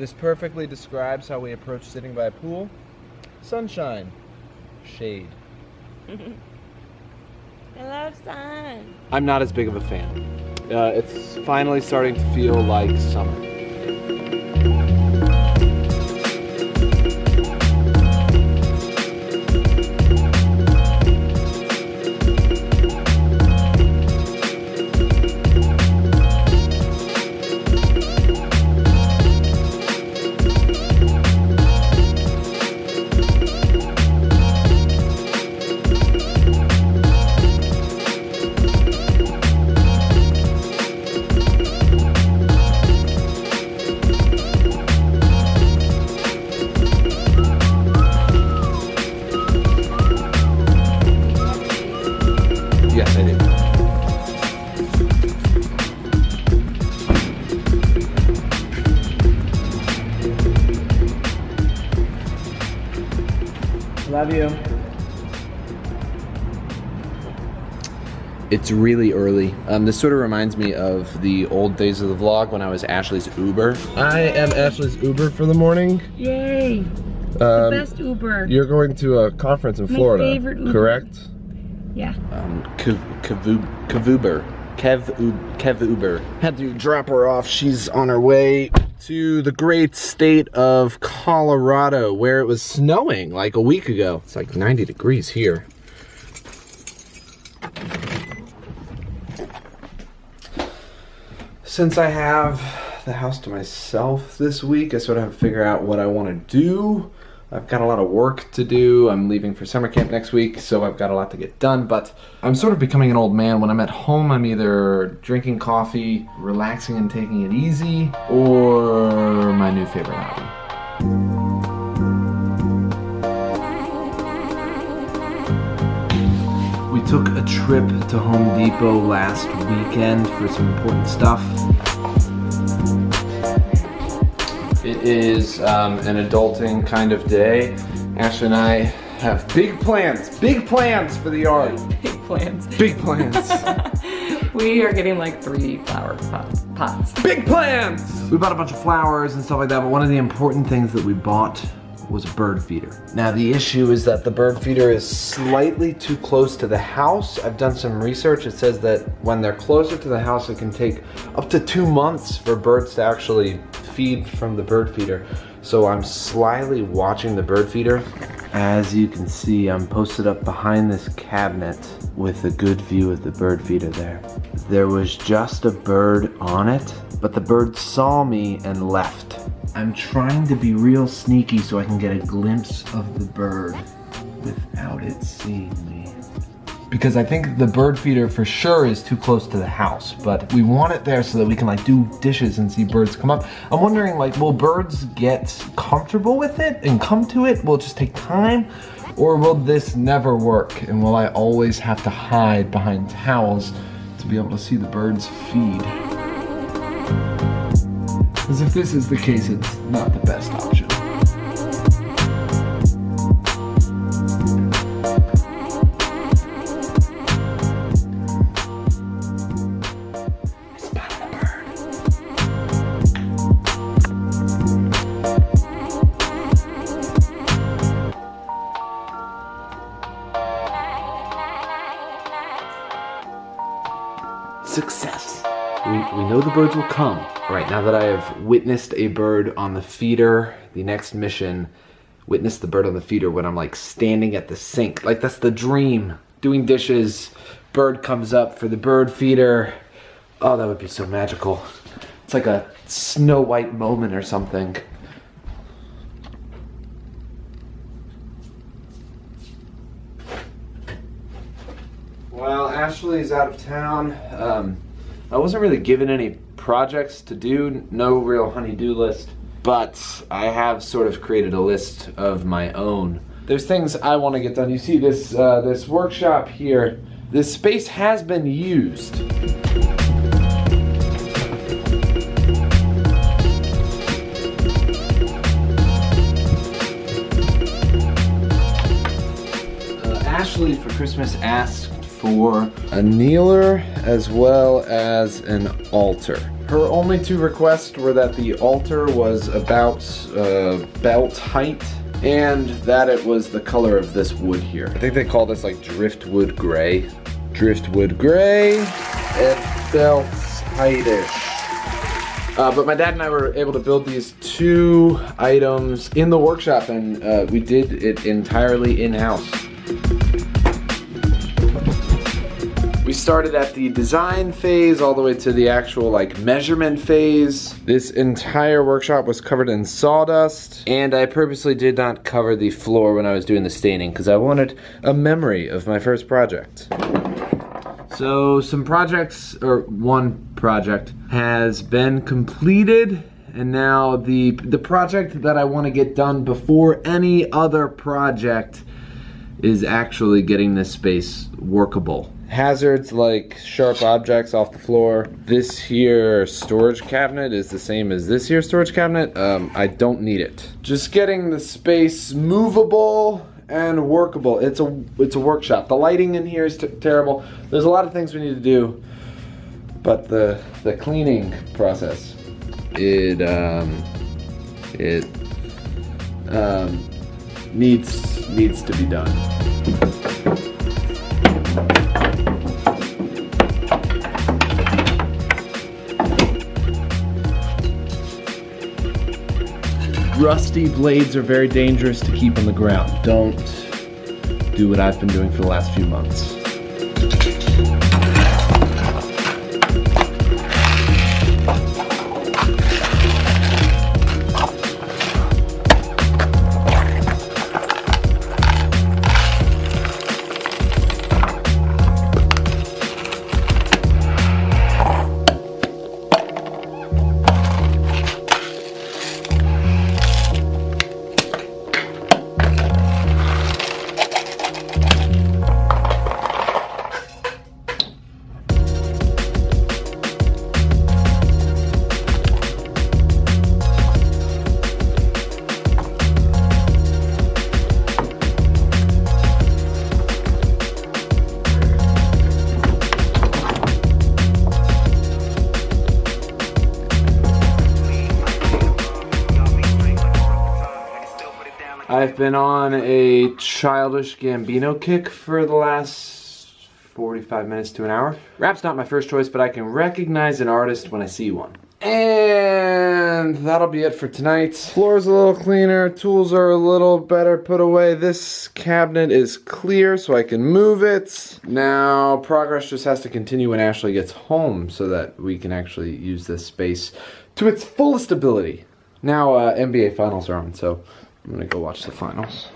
This perfectly describes how we approach sitting by a pool. Sunshine. Shade. I love sun. I'm not as big of a fan. It's finally starting to feel like summer. Yes, I do. Love you. It's really early. This sort of reminds me of the old days of the vlog when I was Ashley's Uber. I am Ashley's Uber for the morning. Yay! The best Uber. You're going to a conference in Florida, favorite Uber. Correct? Yeah. Kev Uber. Had to drop her off. She's on her way to the great state of Colorado, where it was snowing like a week ago. It's like 90 degrees here. Since I have the house to myself this week, I sort of have to figure out what I want to do. I've got a lot of work to do. I'm leaving for summer camp next week, so I've got a lot to get done, but I'm sort of becoming an old man. When I'm at home, I'm either drinking coffee, relaxing and taking it easy, or my new favorite hobby. We took a trip to Home Depot last weekend for some important stuff. It is an adulting kind of day. Ashley and I have big plans for the yard. Big plans. Big plans. We are getting like 3 flower pots. Big plans! We bought a bunch of flowers and stuff like that, but one of the important things that we bought was a bird feeder. Now the issue is that the bird feeder is slightly too close to the house. I've done some research. It says that when they're closer to the house, it can take up to 2 months for birds to actually feed from the bird feeder. So I'm slyly watching the bird feeder. As you can see, I'm posted up behind this cabinet with a good view of the bird feeder there. There was just a bird on it, but the bird saw me and left. I'm trying to be real sneaky so I can get a glimpse of the bird without it seeing me. Because I think the bird feeder for sure is too close to the house, but we want it there so that we can like do dishes and see birds come up. I'm wondering, like, will birds get comfortable with it and come to it? Will it just take time? Or will this never work? And will I always have to hide behind towels to be able to see the birds feed? Because if this is the case, it's not the best option. Success. We know the birds will come. All right, now that I have witnessed a bird on the feeder, the next mission, witness the bird on the feeder when I'm like standing at the sink. Like, that's the dream. Doing dishes, bird comes up for the bird feeder. Oh, that would be so magical. It's like a Snow White moment or something. Well, Ashley's out of town. I wasn't really given any projects to do, no real honey-do list, but I have sort of created a list of my own. There's things I want to get done. You see this, this workshop here, this space has been used. Ashley for Christmas asked for a kneeler as well as an altar. Her only two requests were that the altar was about belt height and that it was the color of this wood here. I think they call this like driftwood gray. Driftwood gray and belt heightish. But my dad and I were able to build these two items in the workshop, and we did it entirely in-house. We started at the design phase all the way to the actual like measurement phase. This entire workshop was covered in sawdust, and I purposely did not cover the floor when I was doing the staining because I wanted a memory of my first project. So some projects, or one project, has been completed, and now the project that I want to get done before any other project is actually getting this space workable. Hazards like sharp objects off the floor. This here storage cabinet is the same as this here storage cabinet. I don't need it. Just getting the space movable and workable. It's a workshop. The lighting in here is terrible. There's a lot of things we need to do, but the cleaning process, it needs to be done. Rusty blades are very dangerous to keep on the ground. Don't do what I've been doing for the last few months. I've been on a Childish Gambino kick for the last 45 minutes to an hour. Rap's not my first choice, but I can recognize an artist when I see one. And that'll be it for tonight. Floor's a little cleaner, tools are a little better put away. This cabinet is clear so I can move it. Now progress just has to continue when Ashley gets home so that we can actually use this space to its fullest ability. Now NBA finals are on, so I'm gonna go watch the finals.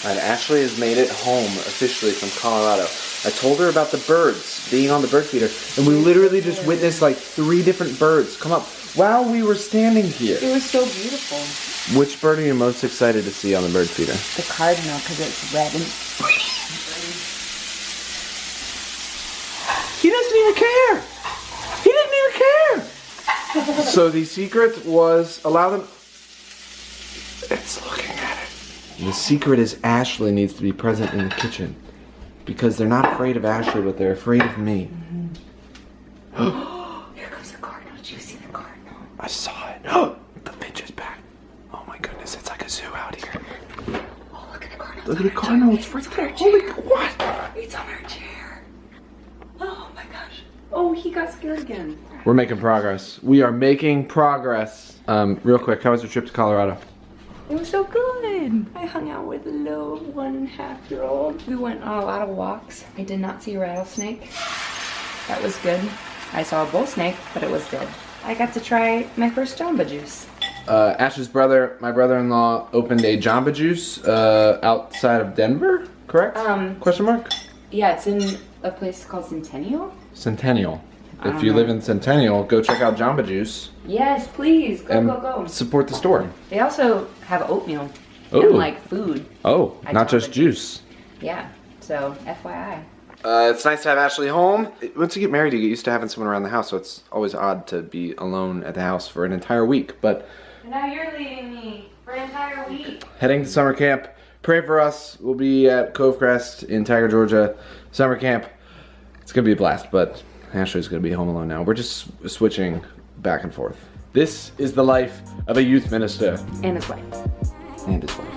Alright, Ashley has made it home officially from Colorado. I told her about the birds being on the bird feeder, and we literally just witnessed like 3 different birds come up while we were standing here. It was so beautiful. Which bird are you most excited to see on the bird feeder? The cardinal, because it's red and He doesn't even care! He didn't even care! So the secret was allow them. It's looking at it. The secret is Ashley needs to be present in the kitchen because they're not afraid of Ashley, but they're afraid of me. Here comes the cardinal. Did you see the cardinal? I saw it. The finch is back. Oh my goodness, it's like a zoo out here. Oh, look at the cardinal. Look at the cardinal. It's right there. Holy what? It's on our chair. Oh my gosh. Oh, he got scared again. We're making progress. We are making progress. Real quick, how was your trip to Colorado? It was so good. I hung out with a little 1.5-year-old. We went on a lot of walks. I did not see a rattlesnake. That was good. I saw a bull snake, but it was dead. I got to try my first Jamba Juice. Ash's brother, my brother-in-law, opened a Jamba Juice outside of Denver, correct? Question mark? Yeah, it's in a place called Centennial. Centennial. If you live in Centennial, go check out Jamba Juice. Yes, please. Go, and go, go. Support the store. They also have oatmeal Ooh. and like food. Oh, not just juice. Yeah, so FYI. It's nice to have Ashley home. Once you get married, you get used to having someone around the house, so it's always odd to be alone at the house for an entire week. But now you're leaving me for an entire week. Heading to summer camp. Pray for us. We'll be at Cove Crest in Tiger, Georgia. Summer camp. It's gonna be a blast, but Ashley's gonna be home alone now. We're just switching back and forth. This is the life of a youth minister. And his wife. And his wife.